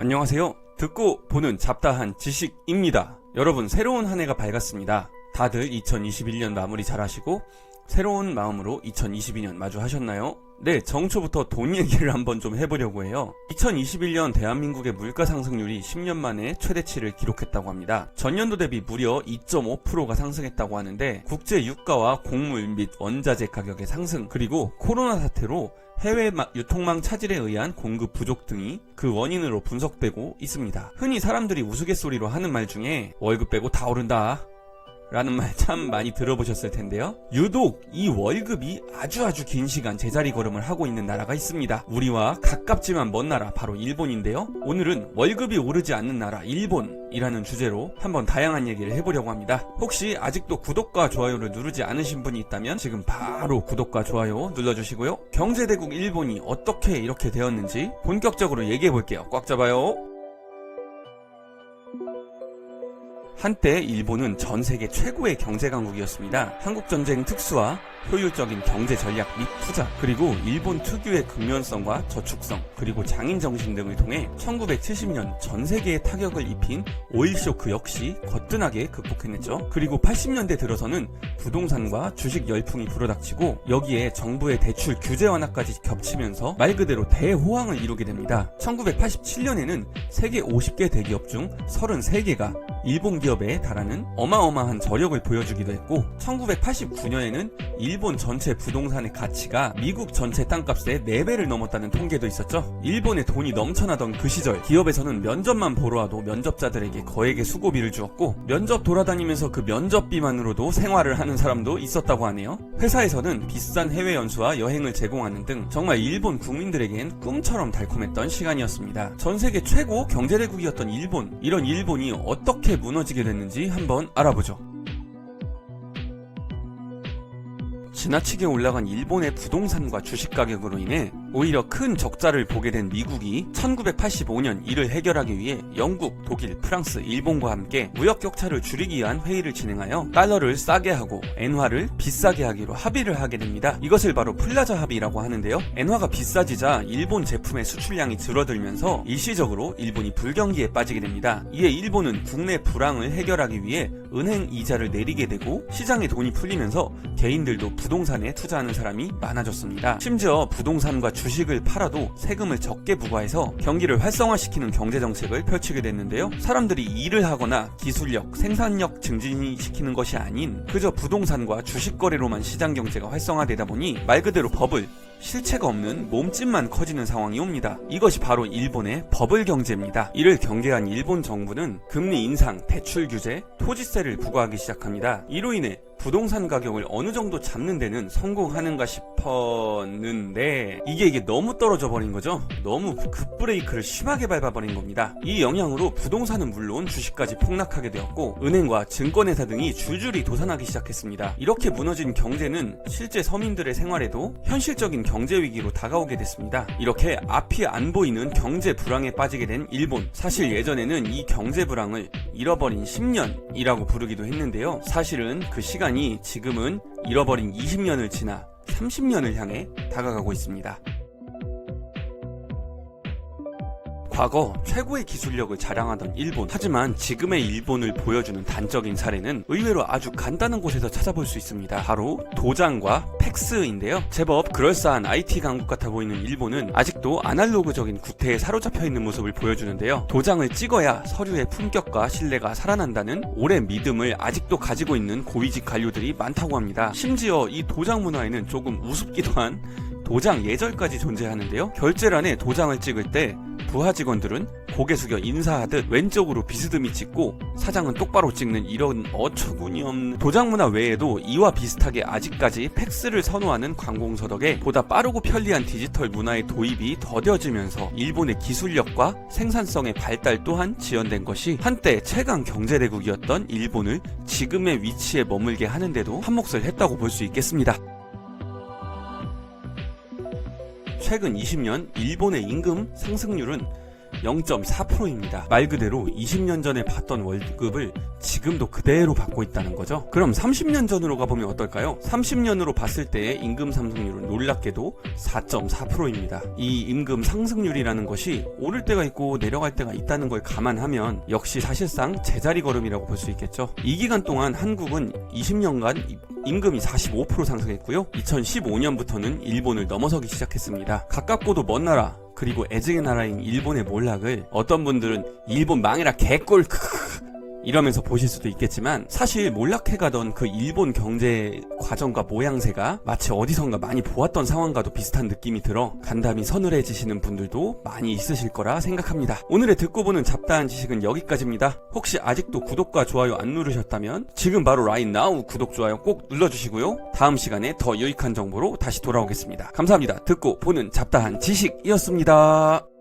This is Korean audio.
안녕하세요. 듣고 보는 잡다한 지식입니다. 여러분, 새로운 한 해가 밝았습니다. 다들 2021년 마무리 잘하시고 새로운 마음으로 2022년 마주하셨나요? 네, 정초부터 돈 얘기를 한번 좀 해보려고 해요. 2021년 대한민국의 물가 상승률이 10년 만에 최대치를 기록했다고 합니다. 전년도 대비 무려 2.5%가 상승했다고 하는데, 국제 유가와 곡물 및 원자재 가격의 상승, 그리고 코로나 사태로 해외 유통망 차질에 의한 공급 부족 등이 그 원인으로 분석되고 있습니다. 흔히 사람들이 우스갯소리로 하는 말 중에 월급 빼고 다 오른다 라는 말 참 많이 들어보셨을 텐데요. 유독 이 월급이 아주 긴 시간 제자리 걸음을 하고 있는 나라가 있습니다. 우리와 가깝지만 먼 나라, 바로 일본인데요. 오늘은 월급이 오르지 않는 나라 일본이라는 주제로 한번 다양한 얘기를 해보려고 합니다. 혹시 아직도 구독과 좋아요를 누르지 않으신 분이 있다면 지금 바로 구독과 좋아요 눌러주시고요. 경제대국 일본이 어떻게 이렇게 되었는지 본격적으로 얘기해볼게요. 꽉 잡아요. 한때 일본은 전 세계 최고의 경제 강국이었습니다. 한국전쟁 특수와 효율적인 경제 전략 및 투자, 그리고 일본 특유의 근면성과 저축성, 그리고 장인 정신 등을 통해 1970년 전 세계에 타격을 입힌 오일 쇼크 역시 거뜬하게 극복해냈죠. 그리고 80년대 들어서는 부동산과 주식 열풍이 불어닥치고 여기에 정부의 대출 규제 완화까지 겹치면서 말 그대로 대호황을 이루게 됩니다. 1987년에는 세계 50개 대기업 중 33개가 일본 기업에 달하는 어마어마한 저력을 보여주기도 했고, 1989년에는 일본 전체 부동산의 가치가 미국 전체 땅값의 4배를 넘었다는 통계도 있었죠. 일본에 돈이 넘쳐나던 그 시절, 기업에서는 면접만 보러 와도 면접자들에게 거액의 수고비를 주었고, 면접 돌아다니면서 그 면접비만으로도 생활을 하는 사람도 있었다고 하네요. 회사에서는 비싼 해외 연수와 여행을 제공하는 등 정말 일본 국민들에겐 꿈처럼 달콤했던 시간이었습니다. 전 세계 최고 경제대국이었던 일본, 이런 일본이 어떻게 무너지게 됐는지 한번 알아보죠. 지나치게 올라간 일본의 부동산과 주식 가격으로 인해 오히려 큰 적자를 보게 된 미국이 1985년 이를 해결하기 위해 영국, 독일, 프랑스, 일본과 함께 무역 격차를 줄이기 위한 회의를 진행하여 달러를 싸게 하고 엔화를 비싸게 하기로 합의를 하게 됩니다. 이것을 바로 플라자 합의라고 하는데요. 엔화가 비싸지자 일본 제품의 수출량이 줄어들면서 일시적으로 일본이 불경기에 빠지게 됩니다. 이에 일본은 국내 불황을 해결하기 위해 은행 이자를 내리게 되고, 시장에 돈이 풀리면서 개인들도 부동산에 투자하는 사람이 많아졌습니다. 심지어 부동산과 주식을 팔아도 세금을 적게 부과해서 경기를 활성화시키는 경제정책을 펼치게 됐는데요. 사람들이 일을 하거나 기술력, 생산력 증진시키는 것이 아닌 그저 부동산과 주식 거래로만 시장 경제가 활성화되다 보니 말 그대로 버블, 실체가 없는 몸집만 커지는 상황이 옵니다. 이것이 바로 일본의 버블 경제입니다. 이를 경계한 일본 정부는 금리 인상, 대출 규제, 토지세를 부과하기 시작합니다. 이로 인해 부동산 가격을 어느 정도 잡는 데는 성공하는가 싶었는데 이게 너무 떨어져 버린 거죠. 너무 급브레이크를 심하게 밟아버린 겁니다. 이 영향으로 부동산은 물론 주식까지 폭락하게 되었고, 은행과 증권회사 등이 줄줄이 도산하기 시작했습니다. 이렇게 무너진 경제는 실제 서민들의 생활에도 현실적인 경제 위기로 다가오게 됐습니다. 이렇게 앞이 안 보이는 경제 불황에 빠지게 된 일본. 사실 예전에는 이 경제 불황을 잃어버린 10년이라고 부르기도 했는데요. 사실은 그 시간이 지금은 잃어버린 20년을 지나 30년을 향해 다가가고 있습니다. 과거 최고의 기술력을 자랑하던 일본. 하지만 지금의 일본을 보여주는 단적인 사례는 의외로 아주 간단한 곳에서 찾아볼 수 있습니다. 바로 도장과 팩스인데요. 제법 그럴싸한 IT 강국 같아 보이는 일본은 아직도 아날로그적인 구태에 사로잡혀 있는 모습을 보여주는데요. 도장을 찍어야 서류의 품격과 신뢰가 살아난다는 오랜 믿음을 아직도 가지고 있는 고위직 관료들이 많다고 합니다. 심지어 이 도장 문화에는 조금 우습기도 한 도장 예절까지 존재하는데요. 결제란에 도장을 찍을 때 부하 직원들은 고개 숙여 인사하듯 왼쪽으로 비스듬히 찍고 사장은 똑바로 찍는 이런 어처구니 없는 도장 문화 외에도 이와 비슷하게 아직까지 팩스를 선호하는 관공서 덕에 보다 빠르고 편리한 디지털 문화의 도입이 더뎌지면서 일본의 기술력과 생산성의 발달 또한 지연된 것이 한때 최강 경제대국이었던 일본을 지금의 위치에 머물게 하는데도 한몫을 했다고 볼 수 있겠습니다. 최근 20년 일본의 임금 상승률은 0.4%입니다. 말 그대로 20년 전에 받던 월급을 지금도 그대로 받고 있다는 거죠. 그럼 30년 전으로 가보면 어떨까요? 30년으로 봤을 때의 임금 상승률은 놀랍게도 4.4%입니다. 이 임금 상승률이라는 것이 오를 때가 있고 내려갈 때가 있다는 걸 감안하면 역시 사실상 제자리 걸음이라고 볼 수 있겠죠. 이 기간 동안 한국은 20년간 임금이 45% 상승했고요. 2015년부터는 일본을 넘어서기 시작했습니다. 가깝고도 먼 나라, 그리고 애증의 나라인 일본의 몰락을 어떤 분들은 일본 망해라 개꼴 이러면서 보실 수도 있겠지만, 사실 몰락해가던 그 일본 경제 과정과 모양새가 마치 어디선가 많이 보았던 상황과도 비슷한 느낌이 들어 간담이 서늘해지시는 분들도 많이 있으실 거라 생각합니다. 오늘의 듣고 보는 잡다한 지식은 여기까지입니다. 혹시 아직도 구독과 좋아요 안 누르셨다면 지금 바로 right now 구독, 좋아요 꼭 눌러주시고요. 다음 시간에 더 유익한 정보로 다시 돌아오겠습니다. 감사합니다. 듣고 보는 잡다한 지식이었습니다.